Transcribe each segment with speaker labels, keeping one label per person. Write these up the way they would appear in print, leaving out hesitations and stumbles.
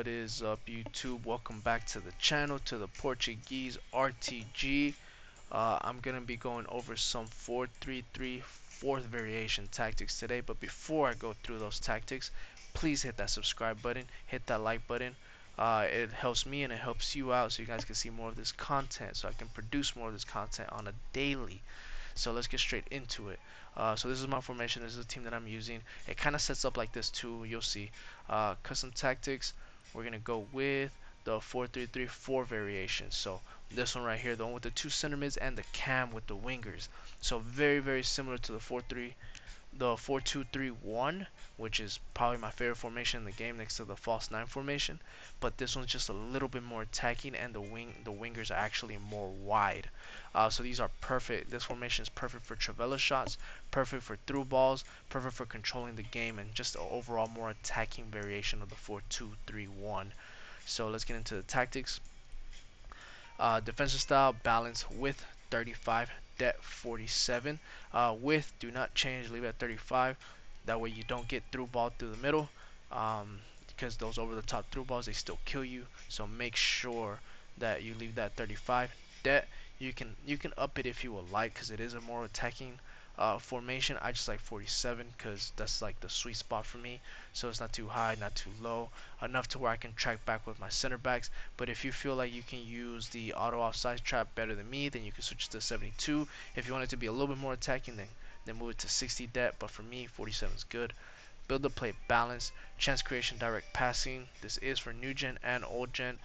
Speaker 1: What is up, YouTube? Welcome back to the channel, to the Portuguese RTG. I'm gonna be going over some 4-3-3 fourth variation tactics today, but before I go through those tactics, please hit that subscribe button, hit that like button. It helps me and it helps you out so you guys can see more of this content, so I can produce more of this content on a daily. So let's get straight into it. So this is my formation. This is the team that I'm using. It kind of sets up like this too. You'll see. Custom tactics. We're gonna go with the 4-3-3-4 variation. So this one right here, the one with the two center mids and the cam with the wingers. So very similar to the 4-2-3-1, which is probably my favorite formation in the game next to the false 9 formation, but this one's just a little bit more attacking and the wingers are actually more wide. So these are perfect. This formation is perfect for trivela shots, perfect for through balls, perfect for controlling the game, and just an overall more attacking variation of the 4-2-3-1. So let's get into the tactics. Defensive style, balance, width 35, depth 47. Width, do not change, leave it at 35. That way you don't get through ball through the middle, because those over the top through balls, they still kill you. So make sure that you leave that 35. Depth, you can up it if you would like, because it is a more attacking formation. I just like 47 because that's like the sweet spot for me. So it's not too high, not too low, enough to where I can track back with my center backs. But if you feel like you can use the auto offside trap better than me, then you can switch to 72. If you want it to be a little bit more attacking, then move it to 60 depth. But for me, 47 is good. Build the play balance, chance creation, direct passing. This is for new gen and old gen.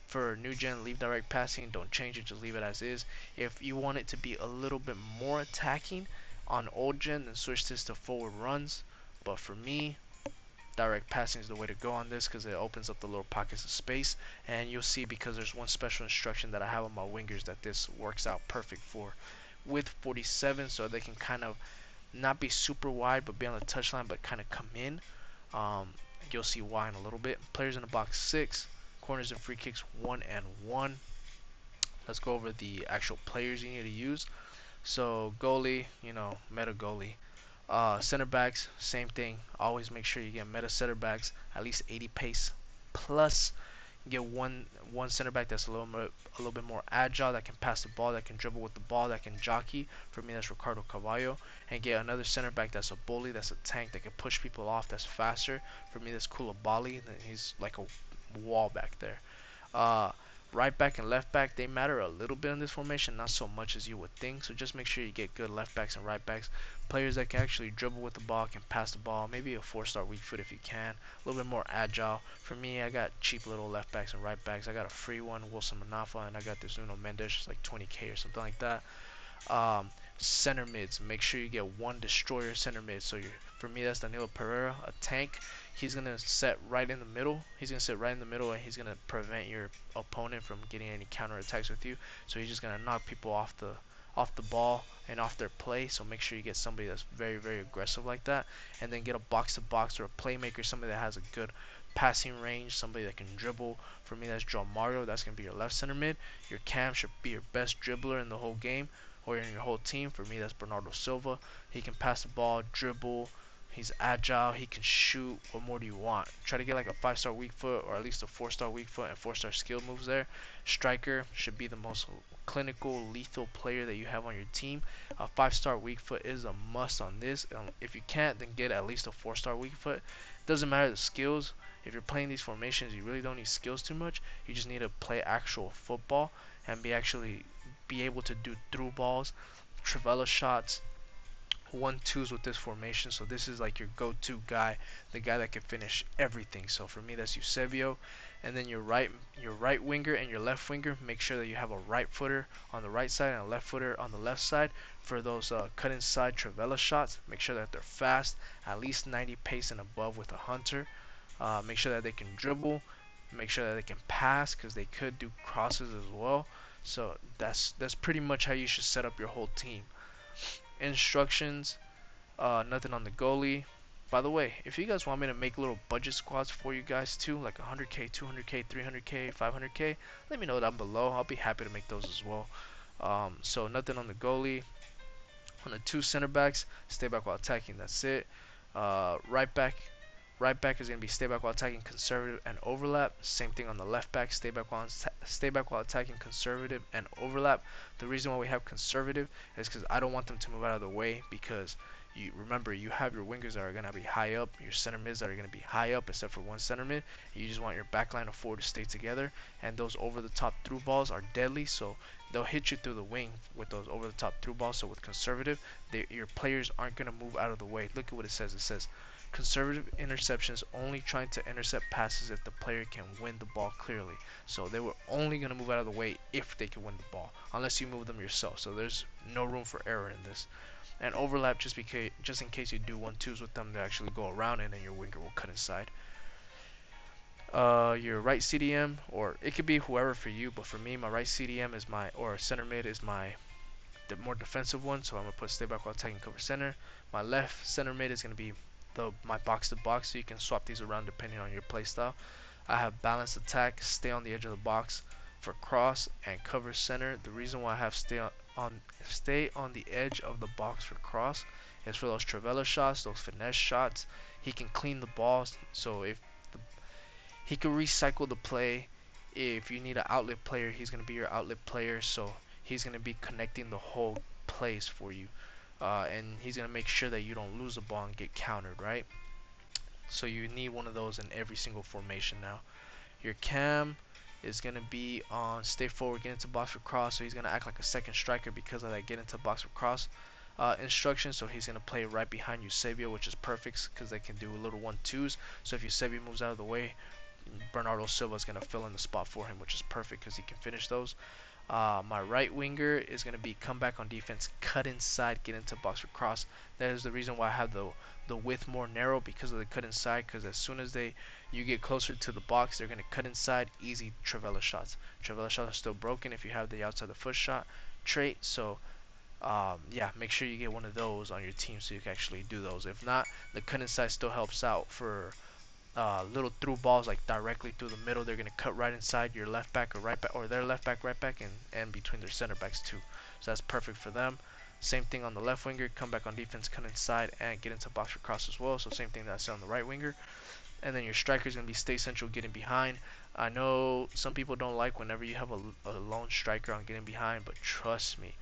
Speaker 1: For new gen, leave direct passing, don't change it, just leave it as is. If you want it to be a little bit more attacking on old gen, then switch this to forward runs. But for me, direct passing is the way to go on this because it opens up the little pockets of space. And you'll see, because there's one special instruction that I have on my wingers, that this works out perfect for. With 47, so they can kind of not be super wide but be on the touchline but kind of come in. um, you'll see why in a little bit. Players in the box 6, corners and free kicks 1 and 1. Let's go over the actual players you need to use. So goalie, meta goalie. Center backs, same thing. Always make sure you get meta center backs, at least 80 pace plus. Get one center back that's a little bit more agile, that can pass the ball, that can dribble with the ball, that can jockey. For me, that's Ricardo Cavallo. And get another center back that's a bully, that's a tank, that can push people off, that's faster. For me, that's Koulibaly. He's like a wall back there. Uh, right back and left back, they matter a little bit in this formation, not so much as you would think. So just make sure you get good left backs and right backs, players that can actually dribble with the ball, can pass the ball, maybe a 4-star weak foot if you can, a little bit more agile. For me, I got cheap little left backs and right backs. I got a free one, Wilson Manafa, and I got this Nuno Mendes, it's like 20k or something like that. Center mids, make sure you get one destroyer center mid. So for me, that's Danilo Pereira, a tank. He's gonna set right in the middle. He's gonna sit right in the middle, and he's gonna prevent your opponent from getting any counter attacks with you. So he's just gonna knock people off the ball and off their play. So make sure you get somebody that's very aggressive like that, and then get a box to box or a playmaker, somebody that has a good passing range, somebody that can dribble. For me, that's Joe Mario. That's gonna be your left center mid. Your cam should be your best dribbler in the whole game or in your whole team. For me, that's Bernardo Silva. He can pass the ball, dribble, he's agile, he can shoot. What more do you want? Try to get like a 5-star weak foot or at least a 4-star weak foot and 4-star skill moves there. Striker should be the most clinical, lethal player that you have on your team. A 5-star weak foot is a must on this. If you can't, then get at least a 4-star weak foot. Doesn't matter the skills. If you're playing these formations, you really don't need skills too much. You just need to play actual football and be able to do through balls, trivela shots, 1-2s with this formation. So this is like your go-to guy, the guy that can finish everything. So for me, that's Eusebio. And then your right winger and your left winger, make sure that you have a right footer on the right side and a left footer on the left side for those cut inside trivela shots. Make sure that they're fast, at least 90 pace and above with a hunter. Make sure that they can dribble, make sure that they can pass, because they could do crosses as well. So that's pretty much how you should set up your whole team. Instructions, nothing on the goalie. By the way, if you guys want me to make little budget squads for you guys too, like 100k, 200k, 300k, 500k, let me know down below. I'll be happy to make those as well. So nothing on the goalie. On the two center backs, stay back while attacking. That's it. Right back, Right back is going to be stay back while attacking, conservative, and overlap. Same thing on the left back, stay back while attacking, conservative, and overlap. The reason why we have conservative is because I don't want them to move out of the way, because you remember you have your wingers that are going to be high up, your center mids that are going to be high up except for one center mid. You just want your back line of four to stay together, and those over the top through balls are deadly, so they'll hit you through the wing with those over the top through balls. So with conservative, your players aren't going to move out of the way. Look at what it says. It says conservative interceptions, only trying to intercept passes if the player can win the ball clearly. So they were only going to move out of the way if they can win the ball, unless you move them yourself. So there's no room for error in this. And overlap, just in case you do 1-2s with them, they actually go around and then your winger will cut inside. Your right CDM, or it could be whoever for you, but for me, my right CDM is or center mid is the more defensive one, so I'm gonna put stay back while attacking, cover center. My left center mid is gonna be my box to box, so you can swap these around depending on your play style. I have balanced attack, stay on the edge of the box for cross, and cover center. The reason why I have stay on the edge of the box for cross is for those Trivela shots, those finesse shots. He can clean the balls, so if he can recycle the play. If you need an outlet player, he's going to be your outlet player, so he's going to be connecting the whole plays for you, and he's going to make sure that you don't lose the ball and get countered, right? So you need one of those in every single formation now. Your cam is going to be on stay forward, get into box for cross, so he's going to act like a second striker because of that get into box for cross instruction. So he's going to play right behind Eusebio, which is perfect because they can do little 1-2s. So if Eusebio moves out of the way, Bernardo Silva is going to fill in the spot for him, which is perfect because he can finish those. My right winger is going to be come back on defense, cut inside, get into box for cross. That is the reason why I have the width more narrow, because of the cut inside, because as soon as you get closer to the box, they're going to cut inside, easy Trivela shots. Trivela shots are still broken if you have the outside the foot shot trait, so yeah, make sure you get one of those on your team so you can actually do those. If not, the cut inside still helps out for little through balls like directly through the middle. They're gonna cut right inside your left back or right back, or their left back, right back, and between their center backs too. So that's perfect for them. Same thing on the left winger, come back on defense, cut inside, and get into box for cross as well. So same thing that I said on the right winger. And then your striker is gonna be stay central, getting behind. I know some people don't like whenever you have a lone striker on getting behind, but trust me,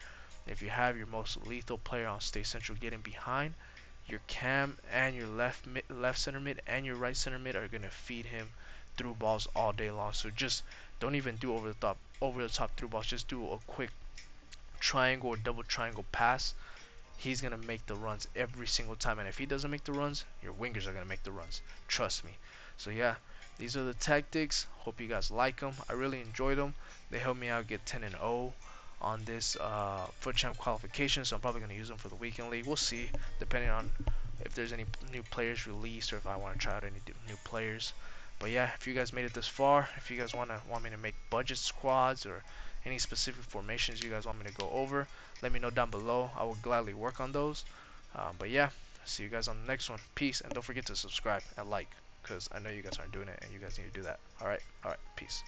Speaker 1: if you have your most lethal player on stay central, getting behind, your cam and your left center mid and your right center mid are gonna feed him through balls all day long. So just don't even do over the top through balls. Just do a quick triangle or double triangle pass. He's gonna make the runs every single time, and if he doesn't make the runs, your wingers are gonna make the runs. Trust me. So yeah, these are the tactics. Hope you guys like them. I really enjoyed them. They helped me out get 10-0 on this foot champ qualification, so I'm probably going to use them for the weekend league. We'll see, depending on if there's any new players released or if I want to try out any new players. But yeah, if you guys made it this far, if you guys want me to make budget squads or any specific formations you guys want me to go over, let me know down below. I will gladly work on those. But yeah, see you guys on the next one. Peace, and don't forget to subscribe and like, because I know you guys aren't doing it and you guys need to do that. Alright, peace.